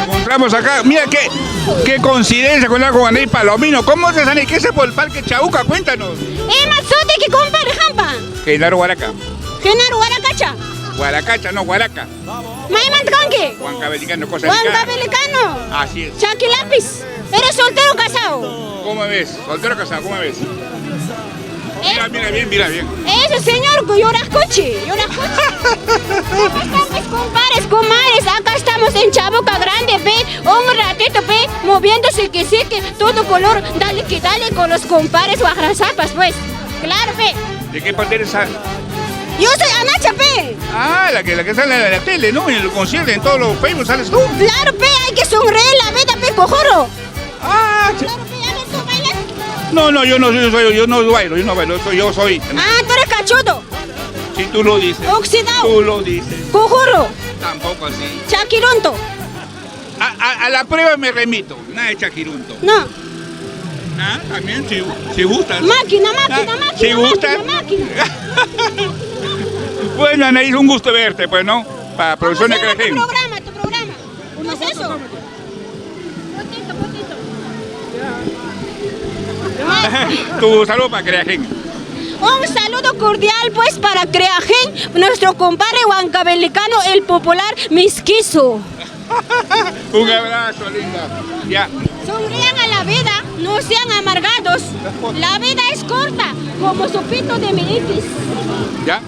Encontramos acá, mira qué coincidencia con la Juanay Palomino. ¿Cómo se sale? ¿Qué es por el Parque Chauca? Cuéntanos. Mazote que compare jampa. Genaro Huaraca. Genaro Huaracacha. Huaracacha, no, Huaraca. Maimantanque. Huancabelicano, cosa Huancabelicano. Así es. Chaki Lápiz. ¿Eres soltero o casado? ¿Cómo me ves? ¿Soltero o casado? ¿Cómo me ves? Mira bien, mira bien. Ese señor, yo la escuché. ¿Cómo están mis compares, comadres? Acá estamos en Chabuca Grande, ve. Un ratito, ve, moviéndose que sí, que todo color. Dale que dale con los compares guajrazapas, pues. Claro, ve. ¿De qué parte eres? Yo soy Anacha, pe. Ah, la que sale en la tele, ¿no? En el concierto, en todos los Facebook sales tú. Claro, pe, hay que sonreír la vida, pe, cojoro. Ah, claro, pe, a ver, ¿tú bailas? No, yo no bailo, yo soy. Ah, tú eres cachudo. Si tú lo dices. Oxidado. Tú lo dices. Cojoro. Tampoco así. Chaquirunto. A la prueba me remito, nada de chaquirunto. No. Ah, también, si gustas. Máquina. Si gustas. Máquina. Bueno, Anaís, un gusto verte, pues, ¿no? Para Producción de Creagen. Tu programa. ¿Cómo es eso? Potito. Tu saludo para Creagen. Un saludo cordial, pues, para Creagen, nuestro compadre huancabelicano, el popular Misquizo. Un abrazo, linda. Ya. Sonrían a la vida, no sean amargados. La vida es corta, como sopito de mi itis. ¿Ya?